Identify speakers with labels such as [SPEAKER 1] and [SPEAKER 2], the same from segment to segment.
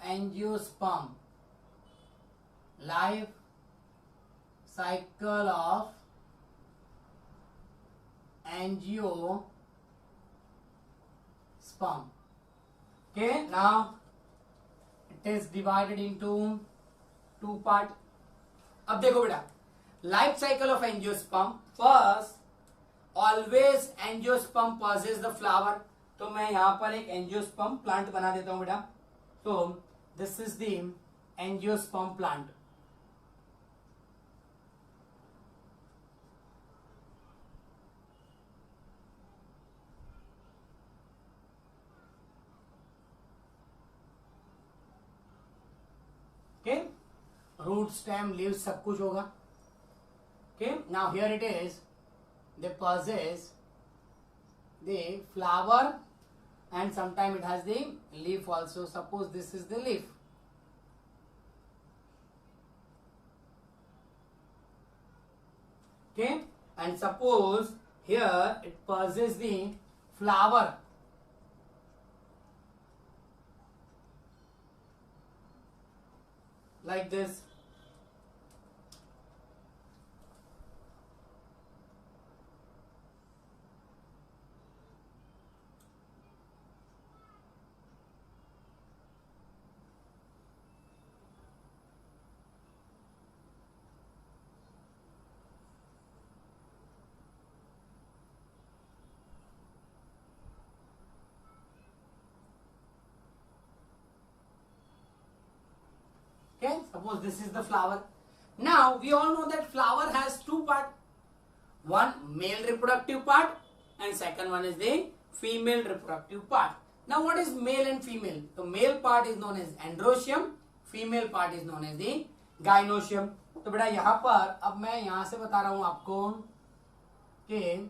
[SPEAKER 1] Angiosperm, life cycle of angiosperm. Okay, now it is divided into two part. अब देखो बेटा, life cycle of angiosperm. First, always angiosperm possesses the flower. तो मैं यहां पर एक एंजियोस्पर्म प्लांट बना देता हूं बेटा. तो this is the angiosperm plant. Okay, root, stem, leaves सब कुछ होगा. Okay, now here it is, they possess the flower and sometime it has the leaf also. Suppose this is the leaf. Okay, and suppose here it possesses the flower. Like this. Okay, suppose this is the flower. Now we all know that flower has two parts. One male reproductive part and second one is the female reproductive part. Now what is male and female? The male part is known as androecium, female part is known as the gynoecium. तो बेटा यहाँ पर अब मैं यहाँ से बता रहा हूँ आपको कि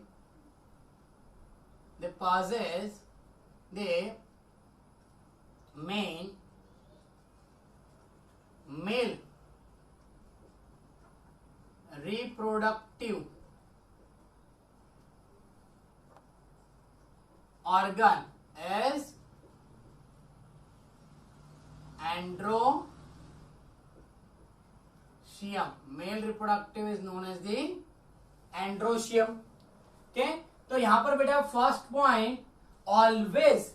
[SPEAKER 1] the possess the main male reproductive organ is androecium. Male reproductive is known as the androecium. Okay, तो यहां पर बेटा first point, always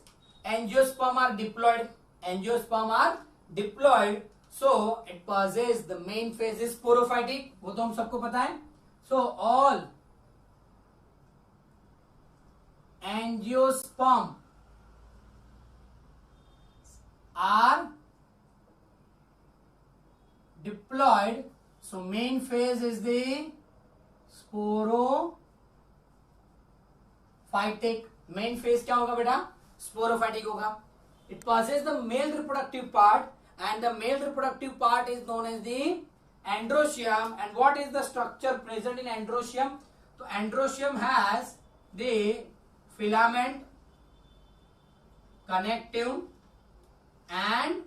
[SPEAKER 1] angiosperm are diploid. Angiosperm are diploid. So it possesses the main phase is sporophytic. वो तो हम सबको पता है. So all angiosperm are diploid. So main phase is the sporophytic. Main phase क्या होगा बेटा? Sporophytic होगा. It possesses the male reproductive part. And the male reproductive part is known as the androecium. And what is the structure present in androecium? So androecium has the filament, connective and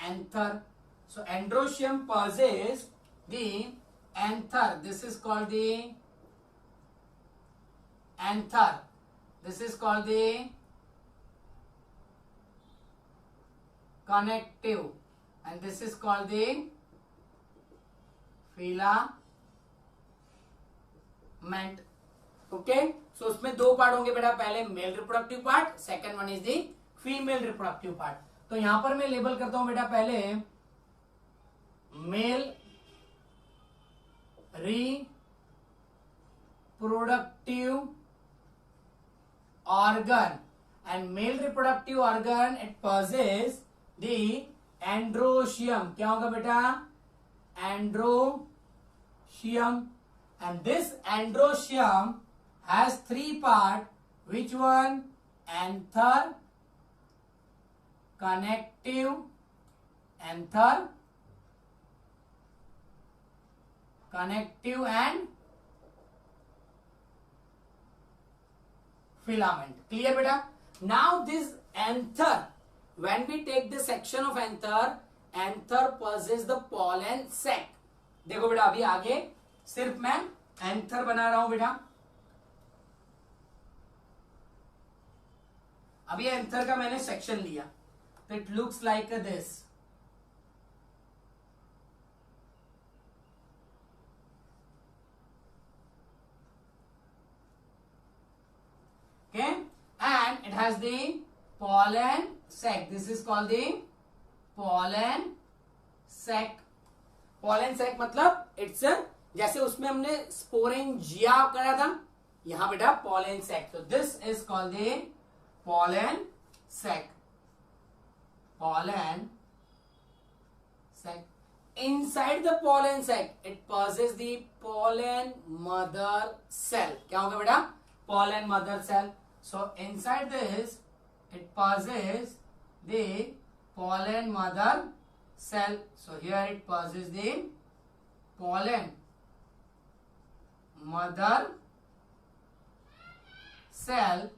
[SPEAKER 1] anther. So androecium possesses the anther. This is called the anther. This is called the connective and this is called the filament. Okay, so उसमें दो part होंगे बेटा. पहले mail reproductive part, second one is the female reproductive part. तो यहां पर मैं label करता हूं बेटा पहले mail reproductive organ. And male reproductive organ it possesses the androecium. क्या होगा बेटा? Androecium. And this androecium has three parts. Which one? Anther, connective, and filament. Clear beta? Now this anther, when we take the section of anther possesses the pollen sac. देखो बेटा अभी आगे सिर्फ मैं anther बना रहा हूं बेटा. अभी anther का मैंने सेक्शन लिया. तो it looks like this. Okay, and it has the pollen sac. This is called the pollen sac. Pollen sac मतलब it's a, जैसे उसमें हमने स्पोरेंजिया करा था, यहां बेटा pollen sac. So this is called the pollen sac. Pollen sac. Inside the pollen sac, it possesses the pollen mother cell. क्या होगा बेटा? Pollen mother cell. So inside this, it possesses the pollen mother cell. So here it possesses the pollen mother cell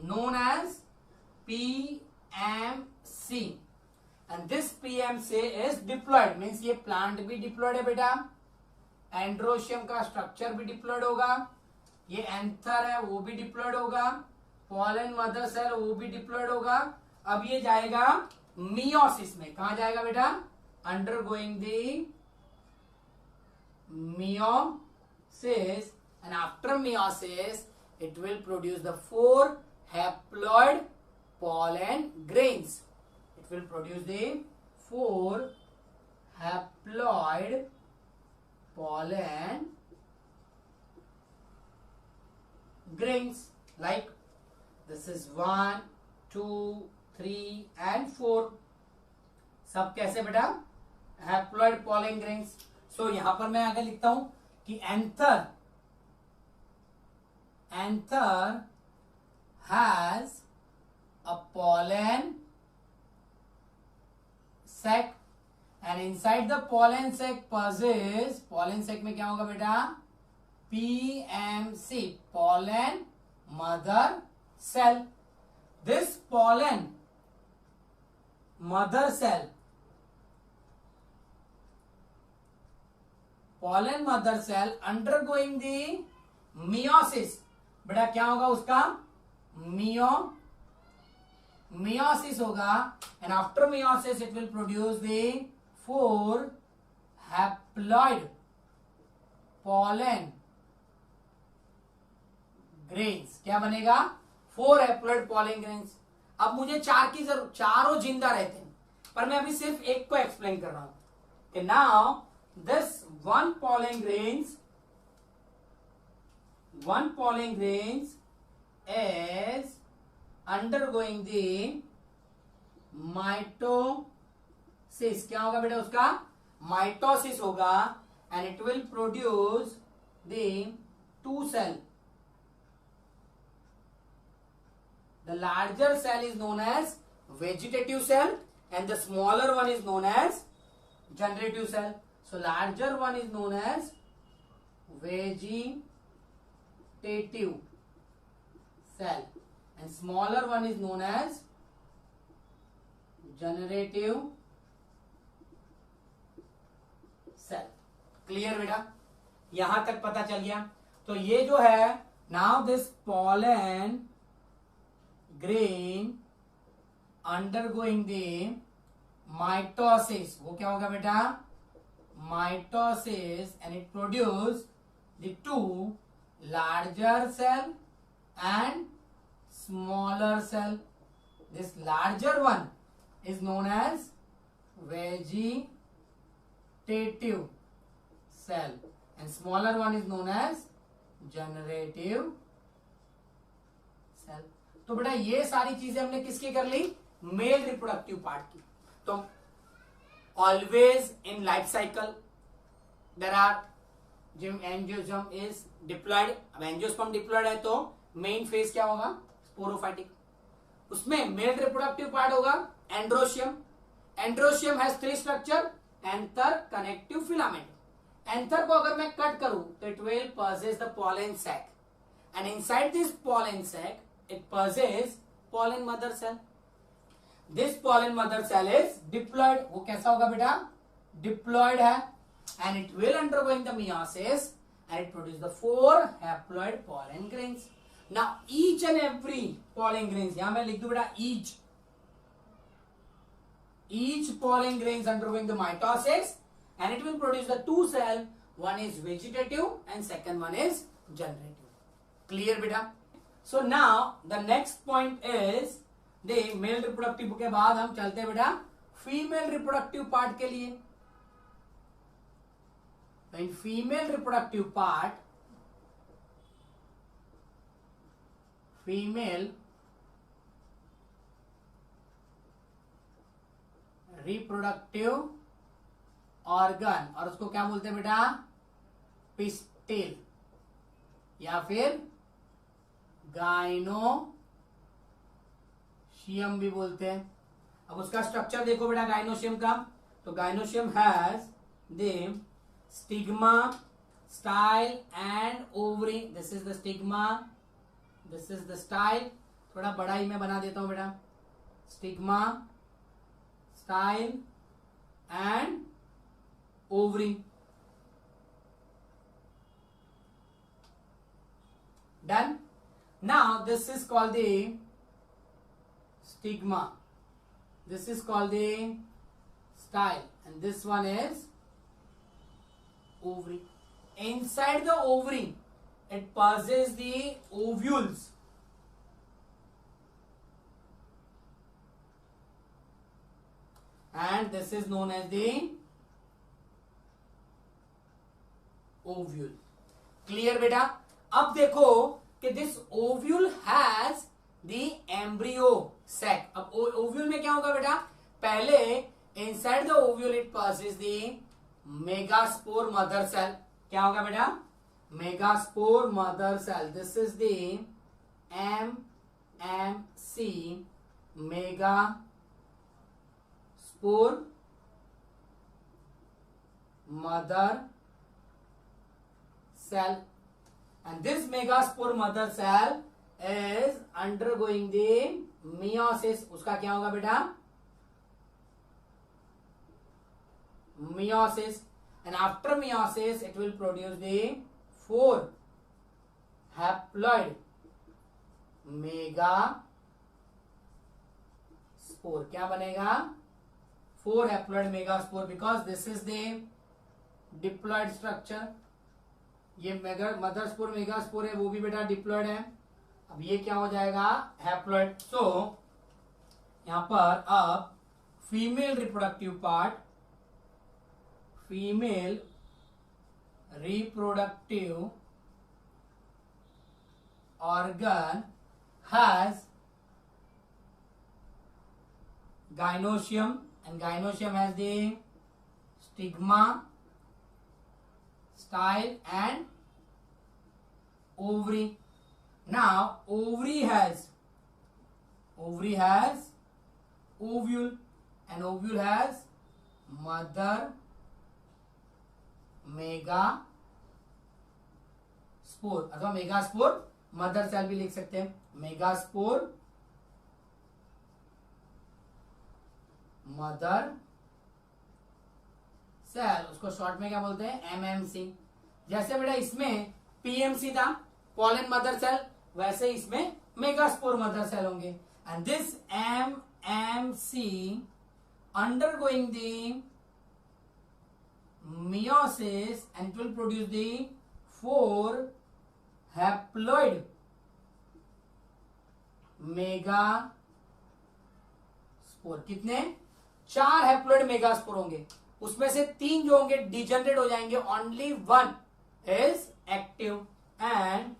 [SPEAKER 1] known as PMC. And this PMC is diploid. Means ये plant भी diploid है बेटा. Androecium का structure भी diploid होगा. ये anther है वो भी डिप्लॉयड होगा. पॉलन मदर सेल वो भी डिप्लॉयड होगा. अब ये जाएगा मियोसिस में. कहा जाएगा बेटा? Undergoing the meiosis, and after meiosis it will produce the 4 haploid pollen grains. It will produce the 4 haploid pollen grains. Like this is 1, 2, 3 and 4. सब कैसे बेटा? Haploid pollen grains. So यहां पर मैं आगे लिखता हूं कि anther has a pollen sac, and inside the pollen sac possesses, pollen sac में क्या होगा बेटा? PMC, pollen mother cell. This pollen mother cell, undergoing the meiosis. बेटा क्या होगा उसका? meiosis होगा, and after meiosis it will produce the 4 haploid pollen grains. क्या बनेगा? 4 haploid pollen grains. अब मुझे 4 की जरूरत, चारों जिंदा रहते हैं, पर मैं अभी सिर्फ एक को एक्सप्लेन कर रहा हूं कि now this one pollen grains is undergoing the mitosis. क्या होगा बेटा उसका? Mitosis होगा, and it will produce the 2 cell. The larger cell is known as vegetative cell and the smaller one is known as generative cell. So larger one is known as vegetative cell and smaller one is known as generative cell. Clear बेटा? यहां तक पता चल गया. तो ये जो है, now this pollen grain undergoing the mitosis. वो क्या होगा बेटा? Mitosis, and it produce the 2 larger cell and smaller cell. This larger one is known as vegetative cell and smaller one is known as generative cell. तो बेटा ये सारी चीजें हमने किसकी कर ली? मेल रिप्रोडक्टिव पार्ट की. तो always in life cycle there are angiosperm is diploid. अब एंजियोस्पर्म डिप्लॉयड है तो मेन फेज क्या होगा? स्पोरोफाइटिक. उसमें मेल रिप्रोडक्टिव पार्ट होगा androecium. Androecium has 3 structure, anther, connective, filament. Anther को अगर मैं कट करूं तो it will possess the pollen sac, and inside this pollen sac it possess pollen mother cell. This pollen mother cell is diploid. वो कैसा होगा बेटा? Diploid है, and it will undergoing the meiosis and it produce the 4 haploid pollen grains. Now each and every pollen grains, यहां मैं लिख दूं बेटा each each pollen grains undergoing the mitosis, and it will produce the two cell. One is vegetative and second one is generative. Clear beta? So now the next point is the male reproductive के बाद हम चलते हैं बेटा female reproductive part के लिए. In female reproductive part, female reproductive organ, और उसको क्या बोलते हैं बेटा? पिस्टिल या फिर गाइनोशियम भी बोलते हैं. अब उसका स्ट्रक्चर देखो बेटा गाइनोशियम का. तो gynoecium has the stigma, style and ovary. This is the stigma, this is the style. थोड़ा बड़ा ही मैं बना देता हूं बेटा. Stigma, style and ovary. Done. Now this is called the stigma, this is called the style, and this one is ovary. Inside the ovary it possesses the ovules, and this is known as the ovule. Clear beta? अब देखो कि this ovule has the embryo sac. अब ovule में क्या होगा बेटा? पहले inside the ovule it passes the megaspore mother cell. क्या होगा बेटा? Megaspore mother cell. This is the MMC, megaspore mother cell, and this megaspore mother cell is undergoing the meiosis. उसका क्या होगा बेटा? Meiosis, and after meiosis it will produce the 4 haploid megaspore. क्या बनेगा? 4 haploid megaspore, because this is the diploid structure. ये मदरस्पोर megaspore है, वो भी बेटा डिप्लॉयड है. अब ये क्या हो जाएगा? हैप्लॉयड. सो यहां पर अब female reproductive part, female reproductive organ has gynoecium, and gynoecium has the stigma, style and ovary. Now ovary has ovule, and ovule has mother megaspore अथवा मेगास्पोर मदर सेल भी लिख सकते हैं. मेगास्पोर मदर सेल, उसको short में क्या बोलते हैं? MMC. जैसे बेटा इसमें PMC था, पॉलन मदर सेल, वैसे इसमें मेगास्पोर मदर सेल होंगे. And this MMC undergoing the meiosis and it will produce the 4 haploid megaspore. कितने? 4 हैप्लॉइड मेगास्पोर होंगे. उसमें से 3 जो होंगे डिजेनरेट हो जाएंगे. Only 1 is active, and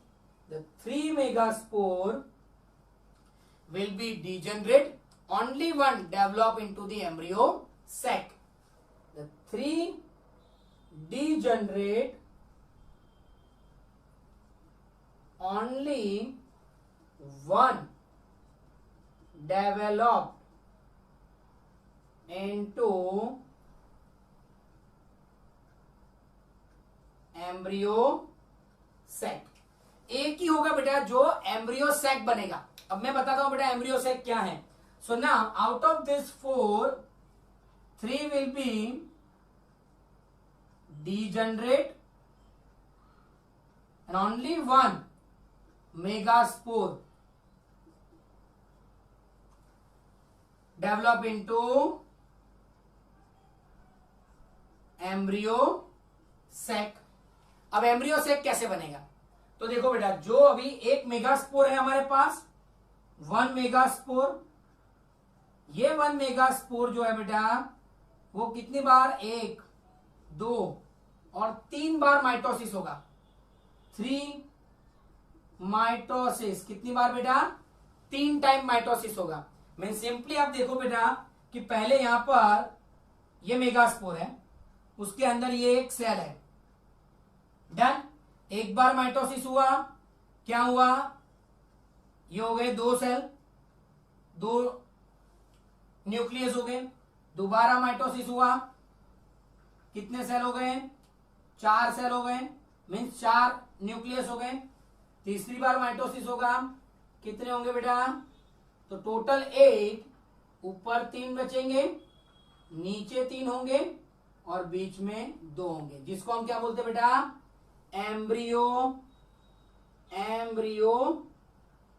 [SPEAKER 1] the 3 megaspore will be degenerate. Only 1 develop into the embryo sac. The 3 degenerate, only 1 developed into embryo sac. एक ही होगा बेटा जो एम्ब्रियो सैक बनेगा. अब मैं बताता हूं बेटा एम्ब्रियो सैक क्या है. So now out of this 4, 3 विल बी degenerate and only 1 megaspore develop into embryo sac. अब एम्ब्रियो सैक कैसे बनेगा? तो देखो बेटा, जो अभी एक मेगास्पोर है हमारे पास, 1 मेगास्पोर, ये 1 मेगास्पोर जो है बेटा वो कितनी बार, 1 2 और 3 बार माइटोसिस होगा। 3 माइटोसिस, कितनी बार बेटा? 3 टाइम माइटोसिस होगा। मैं सिंपली आप देखो बेटा कि पहले यहां पर ये मेगास्पोर है, उसके अंदर ये एक सेल है, डन। एक बार माइटोसिस हुआ, क्या हुआ? ये हो गए 2 सेल, 2 न्यूक्लियस हो गए। दोबारा माइटोसिस हुआ, कितने सेल हो गए? 4 सेल हो गए, मीन्स 4 न्यूक्लियस हो गए। तीसरी बार माइटोसिस होगा, कितने होंगे बेटा? तो टोटल 8, ऊपर 3 बचेंगे, नीचे 3 होंगे और बीच में 2 होंगे, जिसको हम क्या बोलते हैं बेटा? Embryo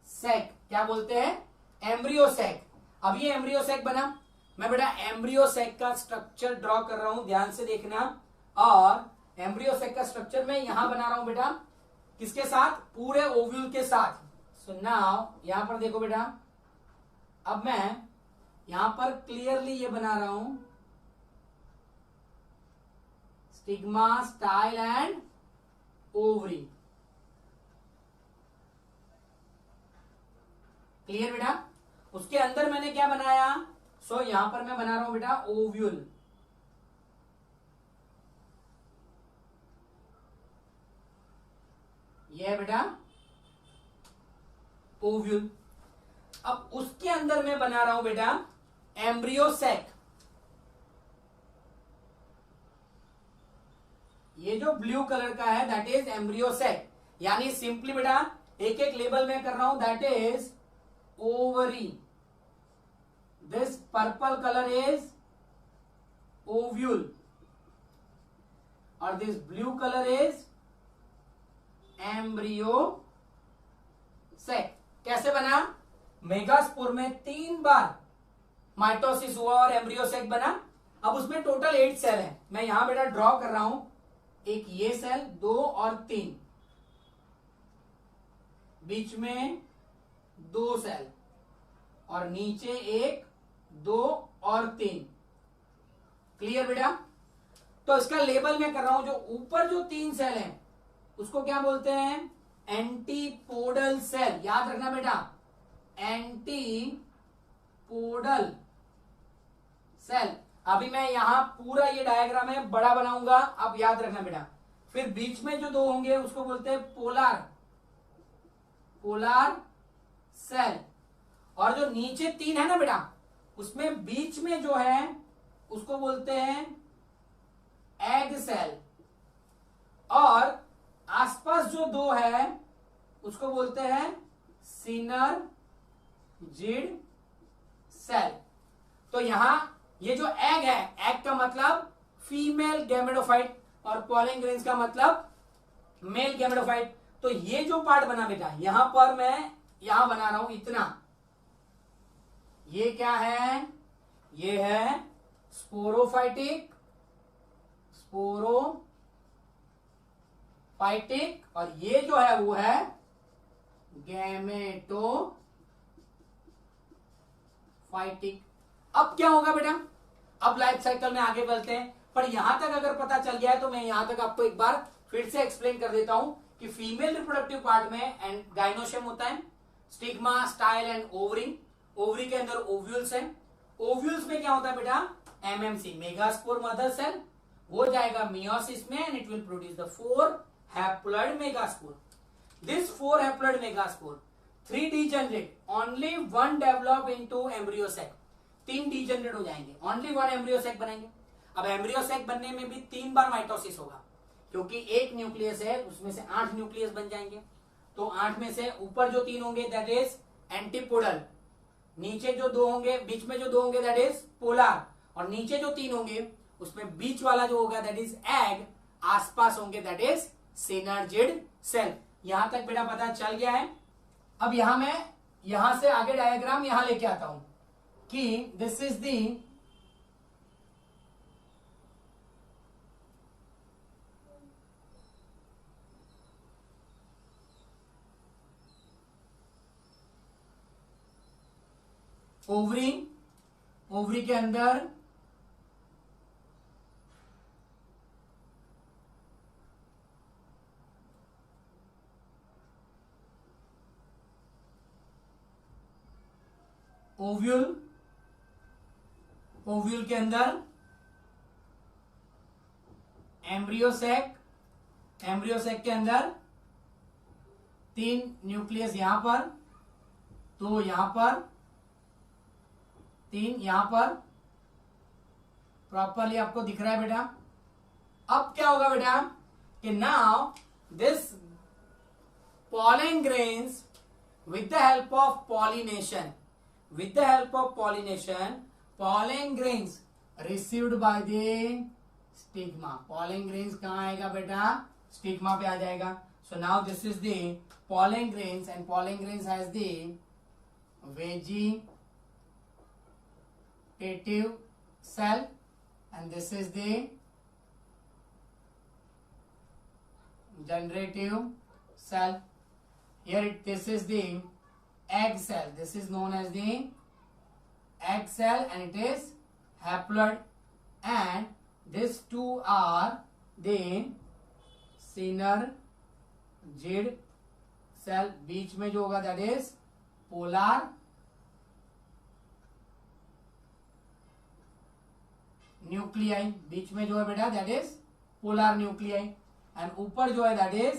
[SPEAKER 1] sac. क्या बोलते हैं? Embryo sac. अब ये एम्ब्रियो सैक बना, मैं बेटा एम्ब्रियो सैक का स्ट्रक्चर ड्रॉ कर रहा हूं, ध्यान से देखना। और एम्ब्रियो सैक का स्ट्रक्चर मैं यहां बना रहा हूं बेटा, किसके साथ? पूरे ओव्यूल के साथ। सो नाउ यहां पर देखो बेटा, अब मैं यहां पर क्लियरली ये बना रहा हूं, stigma, style and ovary. Clear बेटा? उसके अंदर मैंने क्या बनाया? सो यहां पर मैं बना रहा हूं बेटा ओव्यूल। ये है बेटा ओव्यूल। अब उसके अंदर मैं बना रहा हूं बेटा एम्ब्रियो सैक। ये जो ब्लू कलर का है दैट इज एम्ब्रियो सैक, यानी सिंपली बेटा एक एक लेबल में कर रहा हूं, that is ovary, this purple colour is ovule और this blue colour is embryo sac. कैसे बना? मेगास्पोर में 3 बार माइटोसिस हुआ और एम्ब्रियो सैक बना। अब उसमें टोटल 8 सेल है, मैं यहां बेटा ड्रॉ कर रहा हूं, एक ये सेल, 2 और 3, बीच में 2 सेल और नीचे 1 2 और 3। क्लियर बेटा? तो इसका लेबल मैं कर रहा हूं, जो ऊपर जो 3 सेल हैं उसको क्या बोलते हैं? Antipodal cell. याद रखना बेटा, एंटीपोडल सेल। अभी मैं यहां पूरा ये डायग्राम है बड़ा बनाऊंगा, आप याद रखना बेटा। फिर बीच में जो 2 होंगे उसको बोलते हैं पोलार सेल। और जो नीचे 3 है ना बेटा, उसमें बीच में जो है उसको बोलते हैं एग सेल। और आसपास जो 2 है उसको बोलते हैं सिनर्जिड सेल। तो यहां ये जो एग है, एग का मतलब फीमेल गैमेटोफाइट और पॉलन ग्रेन्स का मतलब मेल गैमेटोफाइट। तो ये जो पार्ट बना बेटा, यहां पर मैं यहां बना रहा हूं इतना, ये क्या है? ये है स्पोरोफाइटिक और ये जो है वो है गैमेटोफाइटिक। अब क्या होगा बेटा? अब लाइफ साइकिल में आगे बढ़ते हैं, पर यहां तक अगर पता चल गया है तो मैं यहां तक आपको एक बार फिर से एक्सप्लेन कर देता हूं कि फीमेल रिप्रोडक्टिव पार्ट में एंड गाइनोशियम होता है, stigma, style and ovary. Ovary के अंदर ओव्यूल्स है। ओव्यूल्स में क्या होता है बेटा? एमएमसी, मेगास्पोर मदर सेल, वो जाएगा मियोसिस में and it will produce the 4 haploid megaspore. This 4 haploid megaspore, 3 degenerate, only 1 develop into embryo sac. 3 degenerate हो जाएंगे, ओनली 1 एम्ब्रियो सैक बनेंगे। अब एम्ब्रियो सैक बनने में भी 3 बार माइटोसिस होगा, क्योंकि एक न्यूक्लियस है उसमें से 8 न्यूक्लियस बन जाएंगे। तो 8 में से ऊपर जो 3 होंगे दैट इज एंटीपोडल, नीचे जो 2 होंगे, बीच में जो 2 होंगे दैट इज पोलार, और नीचे जो 3 होंगे उसमें बीच वाला जो होगा दैट इज एग, आसपास होंगे दैट इज सिनर्जिड सेल। यहां तक बेटा पता चल गया है। अब यहां मैं यहां से आगे डायग्राम यहां लेके आता हूं कि this is the ovary, ovary के अंदर ओव्यूल, ओव्यूल के अंदर एम्ब्रियोसेक, एम्ब्रियोसेक के अंदर 3 न्यूक्लियस यहां पर, 2 यहां पर, 3 यहां पर, प्रॉपरली आपको दिख रहा है बेटा। अब क्या होगा बेटा कि now this pollen grains with the help of pollination, with the help of pollination, pollen grains received by the stigma, pollen grains कहाँ आएगा बेटा, स्टिग्मा पे आ जाएगा। So now this is the pollen grains and pollen grains has the vegetative cell and this is the generative cell. Here this is the egg cell. This is known as the egg cell and it is haploid and these two are the synergid cell. बीच में जो होगा that is polar nuclei. बीच में जो है बेटा that is polar nuclei and ऊपर जो है that is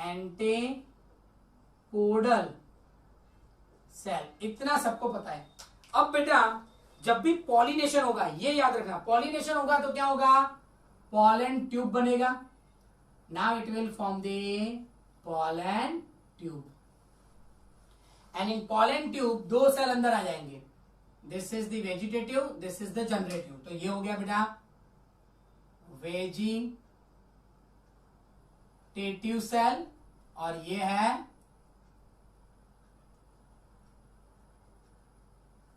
[SPEAKER 1] एंटीपोडल सेल। इतना सबको पता है। अब बेटा जब भी पॉलिनेशन होगा, ये याद रखना, पॉलिनेशन होगा तो क्या होगा, पॉलन ट्यूब बनेगा। Now it will form the pollen tube and in pollen tube 2 cell अंदर आ जाएंगे। This is the vegetative, this is the generative. तो ये हो गया बेटा वेजिटेटिव सेल और ये है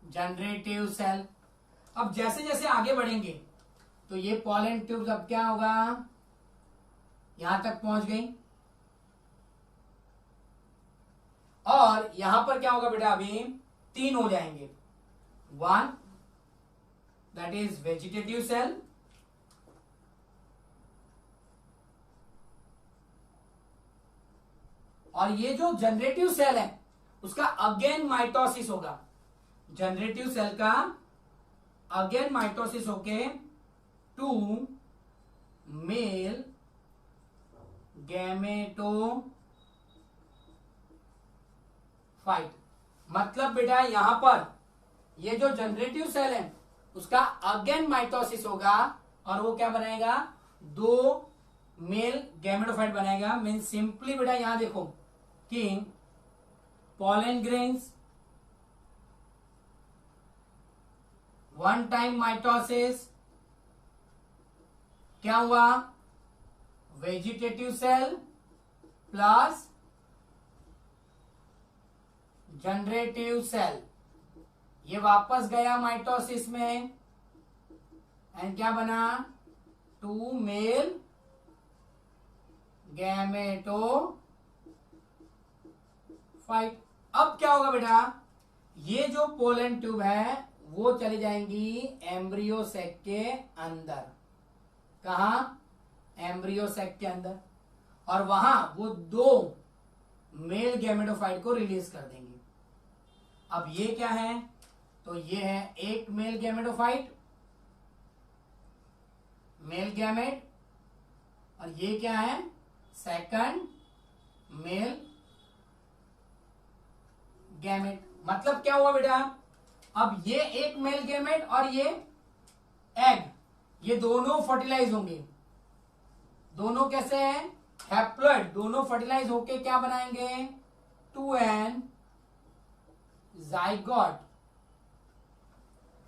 [SPEAKER 1] जनरेटिव सेल। अब जैसे जैसे आगे बढ़ेंगे तो ये पॉलन ट्यूब्स अब क्या होगा, यहां तक पहुंच गई और यहां पर क्या होगा बेटा, अभी 3 हो जाएंगे। 1 दैट इज वेजिटेटिव सेल, और ये जो जनरेटिव सेल है उसका अगेन माइटोसिस होगा। जनरेटिव सेल का अगेन माइटोसिस होके 2 मेल गैमेटोफाइट। मतलब बेटा यहां पर ये जो जनरेटिव सेल है उसका अगेन माइटोसिस होगा और वो क्या बनाएगा, 2 मेल गैमेटोफाइट बनाएगा। मीन सिंपली बेटा यहां देखो कि पॉलन ग्रेन्स, 1 टाइम माइटोसिस, क्या हुआ, vegetative cell plus generative cell, ये वापस गया माइटोसिस में एंड क्या बना, 2 मेल गैमेटोफाइट। अब क्या होगा बेटा, ये जो पोलन ट्यूब है वो चली जाएंगी एम्ब्रियो सैक के अंदर। कहा, एम्ब्रियो सैक के अंदर, और वहां वो 2 मेल गैमेटोफाइट को रिलीज कर देंगे। अब ये क्या है, तो ये है एक मेल गैमेटोफाइट, मेल गैमेट, और ये क्या है, सेकंड मेल गैमेट। मतलब क्या हुआ बेटा, अब ये एक मेल गैमेट और ये एग, ये दोनों फर्टिलाइज होंगे। दोनों कैसे हैं, हैप्लॉइड, दोनों फर्टिलाइज होके क्या बनाएंगे, 2n जाइगोट।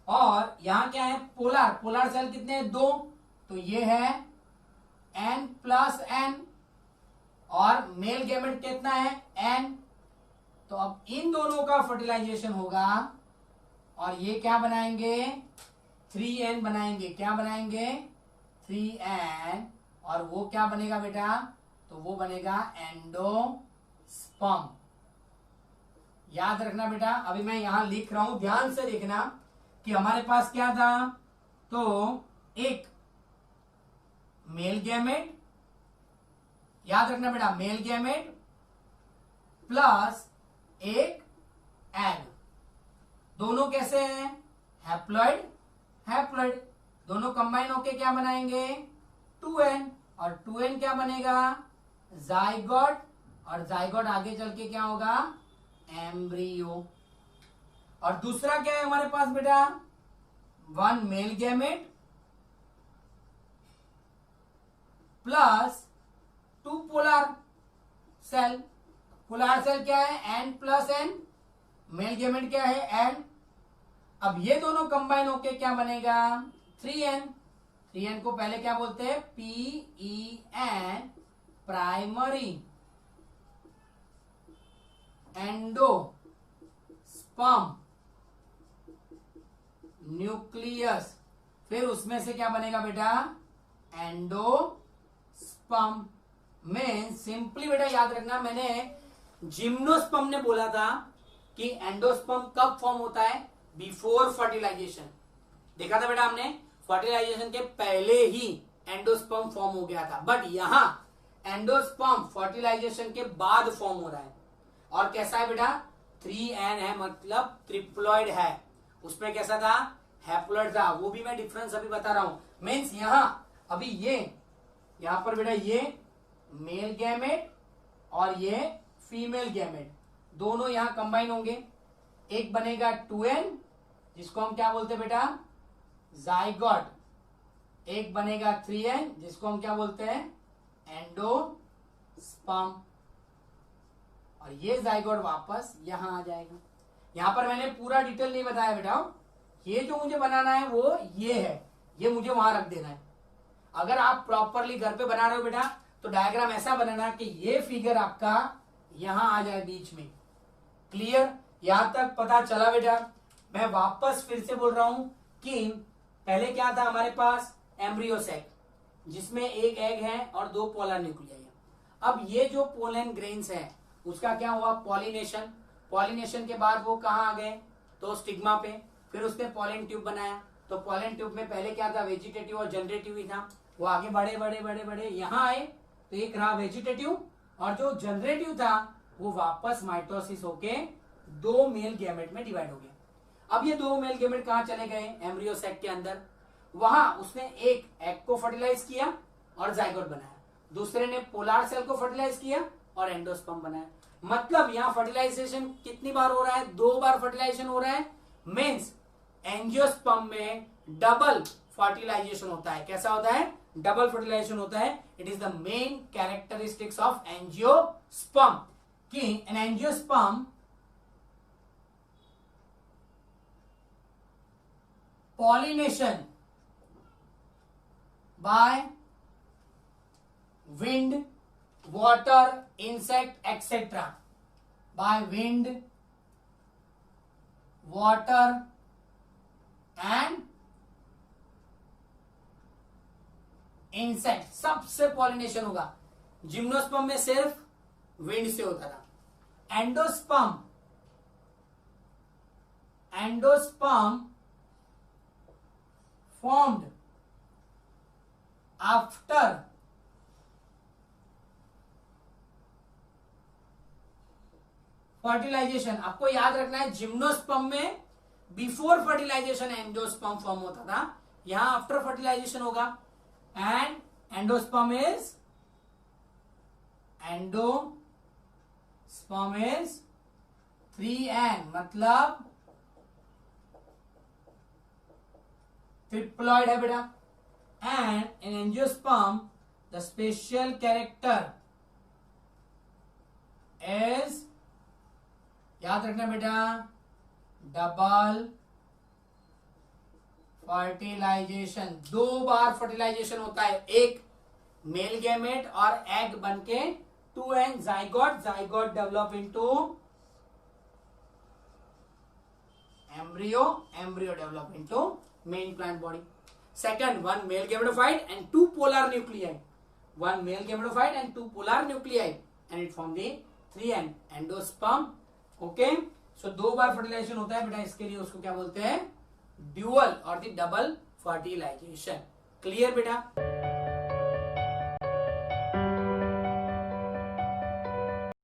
[SPEAKER 1] और यहां क्या है, पोलर, पोलर सेल कितने हैं, 2, तो ये है n प्लस n, और मेल गैमेट कितना है, n। तो अब इन दोनों का फर्टिलाइजेशन होगा और ये क्या बनाएंगे, 3n बनाएंगे। क्या बनाएंगे, 3n, और वो क्या बनेगा बेटा, तो वो बनेगा एंडोस्पर्म। याद रखना बेटा, अभी मैं यहां लिख रहा हूं, ध्यान से देखना कि हमारे पास क्या था। तो एक मेल गैमेट, याद रखना बेटा, मेल गैमेट प्लस एक एग, दोनों कैसे हैं, हैप्लॉइड हैप्लॉइड, दोनों कंबाइन होके क्या बनाएंगे 2n, और 2n क्या बनेगा जाइगोट, और जाइगोट आगे चल के क्या होगा एम्ब्रियो। और दूसरा क्या है हमारे पास बेटा, one male gamete plus two polar cell, polar cell क्या है n plus n, male gamete क्या है n, अब ये दोनों कंबाइन होके क्या बनेगा 3n, 3n को पहले क्या बोलते हैं PEN, primary endo sperm nucleus, फिर उसमें से क्या बनेगा बेटा एंडो स्पर्म। में सिंपली बेटा याद रखना, मैंने जिम्नोस्पर्म ने बोला था कि एंडोस्पर्म कब फॉर्म होता है, बिफोर फर्टिलाइजेशन। देखा था बेटा हमने, फर्टिलाइजेशन के पहले ही एंडोस्पर्म फॉर्म हो गया था, बट यहां एंडोस्पर्म फर्टिलाइजेशन के बाद फॉर्म हो रहा है। और कैसा है बेटा 3n है, मतलब ट्रिप्लॉइड है, उसमें कैसा था हैप्लॉइड था, वो भी मैं डिफरेंस अभी बता रहा हूं। मीन्स यहां अभी ये यहां पर बेटा ये मेल गैमेट और ये फीमेल गैमेट दोनों यहां कंबाइन होंगे, एक बनेगा 2n जिसको हम क्या बोलते हैं बेटा जाइगोट, एक बनेगा 3n जिसको हम क्या बोलते हैं एंडोस्पर्म, और ये जाइगोट वापस यहां आ जाएगा। यहां पर मैंने पूरा डिटेल नहीं बताया बेटा, ये जो मुझे बनाना है वो ये है, ये मुझे वहां रख देना है। अगर आप प्रॉपरली घर पे बना रहे हो बेटा तो डायग्राम ऐसा बनाना कि ये फिगर आपका यहां आ जाए बीच में। क्लियर, यहां तक पता चला बेटा। मैं वापस फिर से बोल रहा हूं कि पहले क्या था हमारे पास एम्ब्रियो सैक, जिसमें एक एग है और दो पोलर न्यूक्लियाई है। अब ये जो पोलन ग्रेन्स है उसका क्या हुआ पॉलिनेशन, पॉलिनेशन के बाद वो कहाँ आ गए तो स्टिग्मा पे, फिर उसने पॉलन ट्यूब बनाया, तो पॉलन ट्यूब में पहले क्या था वेजिटेटिव और जनरेटिव ही था, वो आगे बढ़े बढ़े बढ़े बढ़े यहाँ आए, तो एक रहा वेजिटेटिव, और जो जनरेटिव था वो वापस माइटोसिस होके दो मेल गैमेट में डिवाइड हो गया। अब ये दो मेल गैमेट कहाँ चले गए एम्ब्रियो सैक के अंदर, वहां उसने एक एग को फर्टिलाइज किया और जाइगोट बनाया, दूसरे ने पोलर सेल को फर्टिलाइज किया और एंडोस्पर्म बनाया। मतलब यहाँ फर्टिलाइजेशन कितनी बार हो रहा है, दो बार फर्टिलाइजेशन हो रहा है। मीन्स एंजियोस्पर्म में डबल फर्टिलाइजेशन होता है। कैसा होता है डबल फर्टिलाइजेशन होता है। It is the main characteristics of angiosperm कि an angiosperm pollination by wind, water, insect, etc. By wind, water and insect सबसे पॉलिनेशन होगा। जिम्नोस्पर्म में सिर्फ विंड से होता था। Endosperm formed after fertilisation. आपको याद रखना है जिम्नोस्पर्म में बिफोर फर्टिलाइजेशन एंडोस्पर्म फॉर्म होता था, यहां आफ्टर फर्टिलाइजेशन होगा। एंड एंडोस्पर्म इज 3n, मतलब ट्रिप्लॉइड है बेटा। And in angiosperm the special character is, याद रखना बेटा, डबल फर्टिलाइजेशन। दो बार फर्टिलाइजेशन होता है, एक मेल गैमेट और एग बनके 2n zygote, zygote develop into embryo, embryo develop into main plant body. Second, one male gametophyte and two polar nuclei. One male gametophyte and two polar nuclei, and it form the 3n endosperm. Okay. So 2 बार fertilisation होता है बेटा, इसके लिए उसको क्या बोलते हैं, ड्यूअल और द डबल फर्टिलाइजेशन। क्लियर बेटा।